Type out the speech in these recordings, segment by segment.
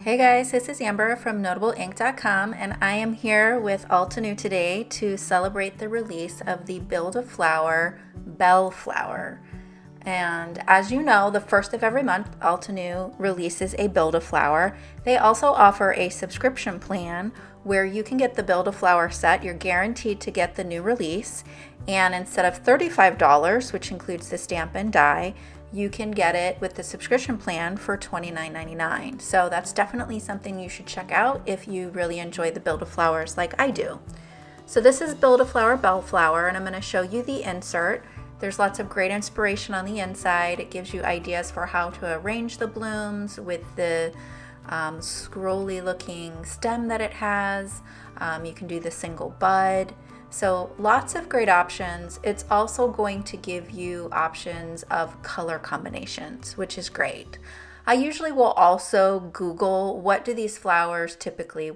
Hey guys, this is Amber from NotableInk.com, and I am here with Altenew today to celebrate the release of the Build-A-Flower Bellflower. And as you know, the first of every month, Altenew releases a Build-A-Flower. They also offer a subscription plan where you can get the Build-A-Flower set. You're guaranteed to get the new release. And instead of $35, which includes the stamp and die, you can get it with the subscription plan for $29.99. So that's definitely something you should check out if you really enjoy the Build-A-Flowers like I do. So this is Build-A-Flower Bellflower, and I'm going to show you the insert. There's lots of great inspiration on the inside. It gives you ideas for how to arrange the blooms with the scrolly looking stem that it has. You can do the single bud. So lots of great options. It's also going to give you options of color combinations, which is great. I usually will also Google what colors do these flowers typically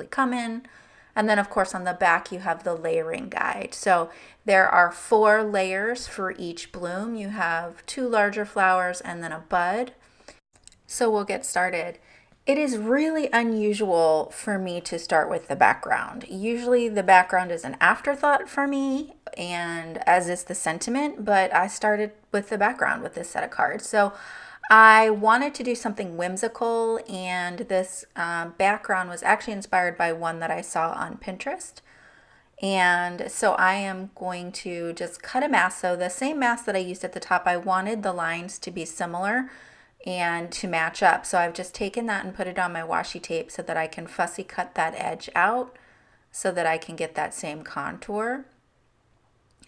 come in. And then of course on the back you have the layering guide. So there are 4 layers for each bloom. You have 2 larger flowers and then a bud. So we'll get started. It is really unusual for me to start with the background. Usually the background is an afterthought for me, and as is the sentiment, but I started with the background with this set of cards. So I wanted to do something whimsical, and this background was actually inspired by one that I saw on Pinterest. And so I am going to just cut a mask. So the same mask that I used at the top, I wanted the lines to be similar and to match up. So I've just taken that and put it on my washi tape so that I can fussy cut that edge out so that I can get that same contour.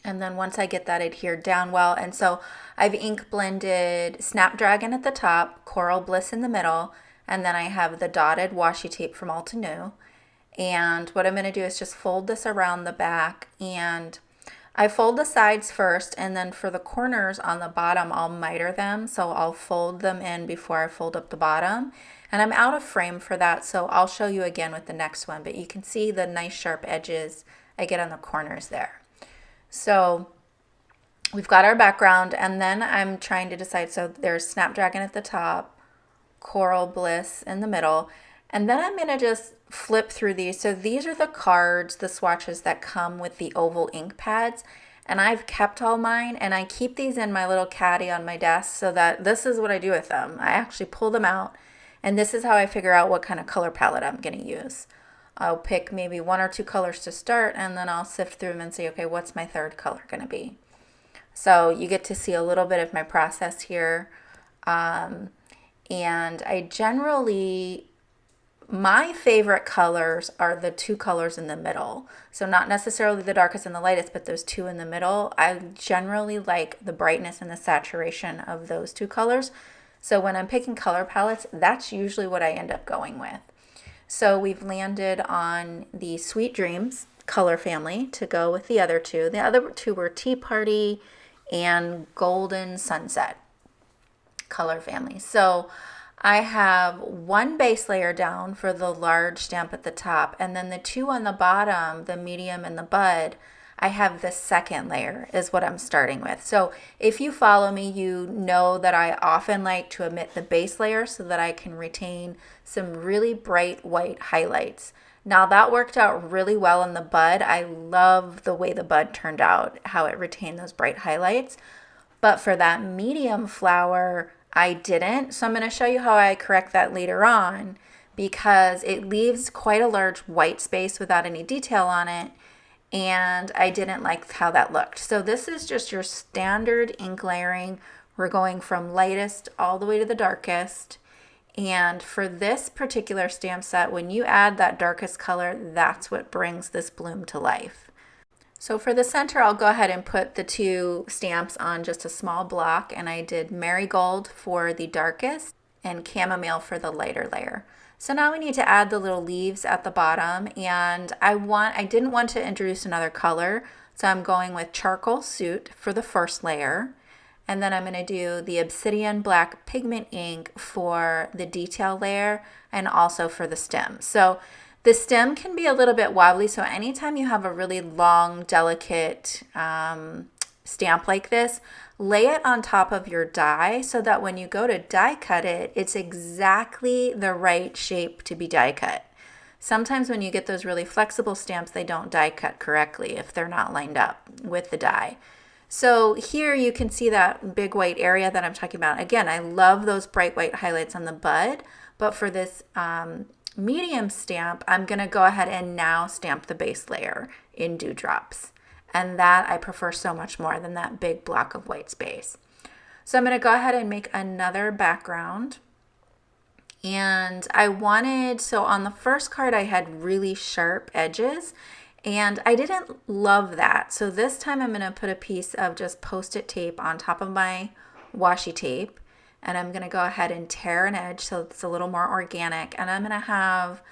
And then once I get that adhered down well, and so I've ink blended Snapdragon at the top, Coral Bliss in the middle, and then I have the dotted washi tape from Altenew. And what I'm going to do is just fold this around the back, and I fold the sides first, and then for the corners on the bottom, I'll miter them. So I'll fold them in before I fold up the bottom. And I'm out of frame for that, so I'll show you again with the next one. But you can see the nice sharp edges I get on the corners there. So we've got our background, and then I'm trying to decide. So there's Snapdragon at the top, Coral Bliss in the middle. And then I'm going to just flip through these. So these are the cards, the swatches that come with the oval ink pads. And I've kept all mine, and I keep these in my little caddy on my desk so that this is what I do with them. I actually pull them out, and this is how I figure out what kind of color palette I'm going to use. I'll pick maybe 1 or 2 colors to start, and then I'll sift through them and say, okay, what's my third color going to be? So you get to see a little bit of my process here. And I generally... my favorite colors are the 2 colors in the middle. So not necessarily the darkest and the lightest, but those 2 in the middle. I generally like the brightness and the saturation of those 2 colors. So when I'm picking color palettes, that's usually what I end up going with. So we've landed on the Sweet Dreams color family to go with the other 2. The other 2 were Tea Party and Golden Sunset color family. So I have 1 base layer down for the large stamp at the top, and then the 2 on the bottom, the medium and the bud, I have the second layer is what I'm starting with. So if you follow me, you know that I often like to omit the base layer so that I can retain some really bright white highlights. Now that worked out really well in the bud. I love the way the bud turned out, how it retained those bright highlights. But for that medium flower, I didn't. So I'm going to show you how I correct that later on, because it leaves quite a large white space without any detail on it, and I didn't like how that looked. So this is just your standard ink layering. We're going from lightest all the way to the darkest. And for this particular stamp set, when you add that darkest color, that's what brings this bloom to life. So for the center, I'll go ahead and put the 2 stamps on just a small block, and I did Marigold for the darkest and Chamomile for the lighter layer. So now we need to add the little leaves at the bottom, and I didn't want to introduce another color, so I'm going with Charcoal Soot for the first layer, and then I'm going to do the Obsidian Black Pigment Ink for the detail layer and also for the stem. So the stem can be a little bit wobbly, so anytime you have a really long, delicate stamp like this, lay it on top of your die so that when you go to die cut it, it's exactly the right shape to be die cut. Sometimes when you get those really flexible stamps, they don't die cut correctly if they're not lined up with the die. So here you can see that big white area that I'm talking about. Again, I love those bright white highlights on the bud, but for this medium stamp, I'm gonna go ahead and now stamp the base layer in dewdrops. And that I prefer so much more than that big block of white space. So I'm gonna go ahead and make another background. And I wanted, so on the first card I had really sharp edges, and I didn't love that. So this time I'm gonna put a piece of just Post-it tape on top of my washi tape, and I'm gonna go ahead and tear an edge so it's a little more organic, and I'm gonna have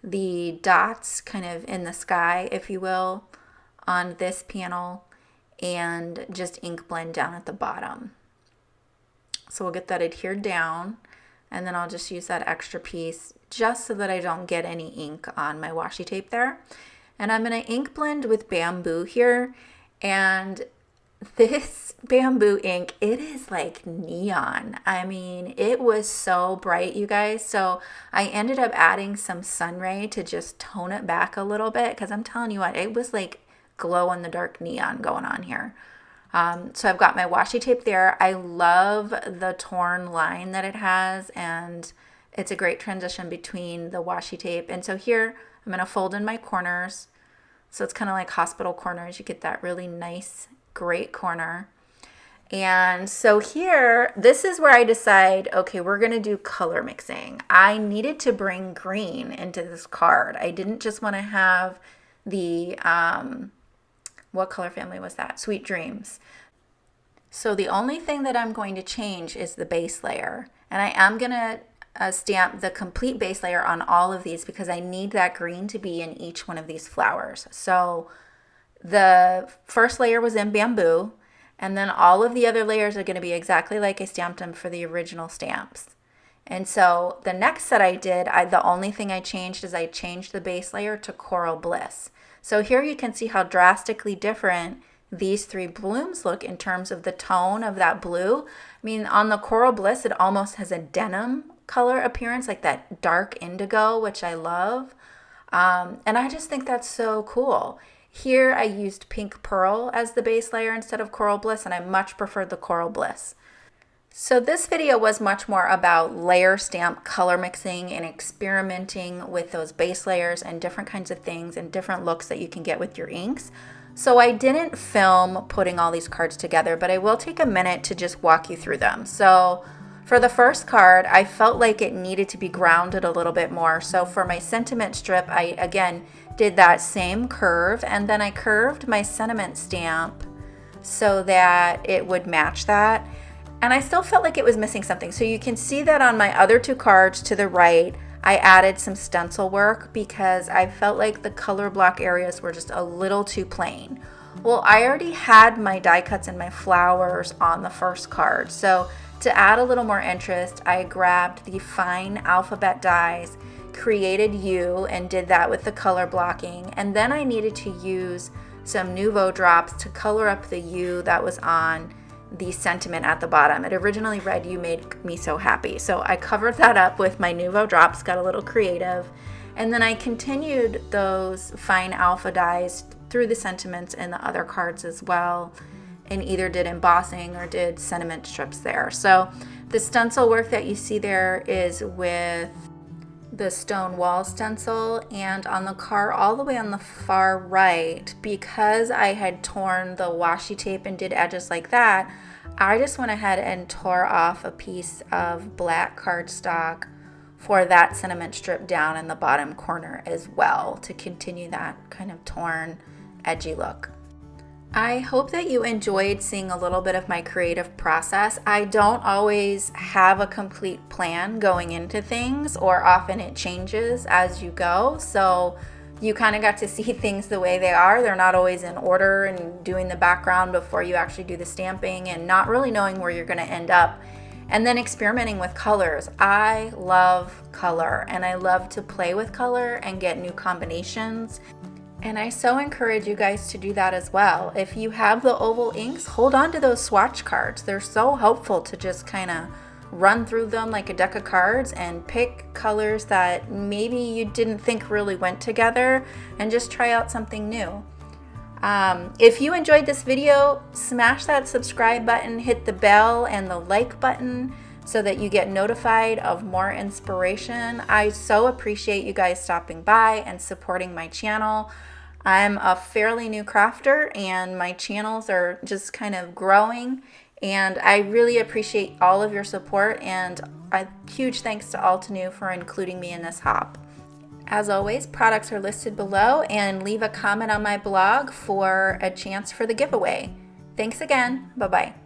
the dots kind of in the sky, if you will, on this panel, and just ink blend down at the bottom. So we'll get that adhered down, and then I'll just use that extra piece just so that I don't get any ink on my washi tape there. And I'm going to ink blend with bamboo here, and this bamboo ink, it is like neon. I mean, it was so bright, you guys. So I ended up adding some sunray to just tone it back a little bit, because I'm telling you what, it was like glow in the dark neon going on here. So I've got my washi tape there. I love the torn line that it has, and it's a great transition between the washi tape. And so here I'm going to fold in my corners. So it's kind of like hospital corners. You get that really nice, great corner. And so here, this is where I decide, okay, we're going to do color mixing. I needed to bring green into this card. I didn't just want to have the, what color family was that? Sweet Dreams. So the only thing that I'm going to change is the base layer. And I am going to stamp the complete base layer on all of these because I need that green to be in each one of these flowers. So the first layer was in bamboo, and then all of the other layers are going to be exactly like I stamped them for the original stamps. And so the next set I did, the only thing I changed is I changed the base layer to Coral Bliss. So here you can see how drastically different these three blooms look in terms of the tone of that blue. I mean, on the Coral Bliss, it almost has a denim color appearance, like that dark indigo, which I love. And I just think that's so cool. Here I used Pink Pearl as the base layer instead of Coral Bliss, and I much preferred the Coral Bliss. So this video was much more about layer stamp color mixing and experimenting with those base layers and different kinds of things and different looks that you can get with your inks. So I didn't film putting all these cards together, but I will take a minute to just walk you through them. So for the first card, I felt like it needed to be grounded a little bit more. So for my sentiment strip, I again did that same curve, and then I curved my sentiment stamp so that it would match that. And I still felt like it was missing something. So you can see that on my other two cards to the right, I added some stencil work because I felt like the color block areas were just a little too plain. Well, I already had my die cuts and my flowers on the first card. So to add a little more interest, I grabbed the fine alphabet dies, created U, and did that with the color blocking. And then I needed to use some Nuvo drops to color up the U that was on the sentiment at the bottom. It originally read, "You made me so happy." So I covered that up with my Nuvo drops, got a little creative. And then I continued those fine alpha dies through the sentiments in the other cards as well, and either did embossing or did sentiment strips there. So the stencil work that you see there is with the stone wall stencil, and on the card all the way on the far right, because I had torn the washi tape and did edges like that, I just went ahead and tore off a piece of black cardstock for that sentiment strip down in the bottom corner as well to continue that kind of torn, edgy look. I hope that you enjoyed seeing a little bit of my creative process. I don't always have a complete plan going into things, or often it changes as you go. So you kind of got to see things the way they are. They're not always in order, and doing the background before you actually do the stamping and not really knowing where you're going to end up. And then experimenting with colors. I love color, and I love to play with color and get new combinations. And I so encourage you guys to do that as well. If you have the oval inks, hold on to those swatch cards. They're so helpful to just kind of run through them like a deck of cards and pick colors that maybe you didn't think really went together and just try out something new. If you enjoyed this video, smash that subscribe button, hit the bell and the like button so that you get notified of more inspiration. I so appreciate you guys stopping by and supporting my channel. I'm a fairly new crafter and my channels are just kind of growing, and I really appreciate all of your support, and a huge thanks to Altenew for including me in this hop. As always, products are listed below, and leave a comment on my blog for a chance for the giveaway. Thanks again. Bye-bye.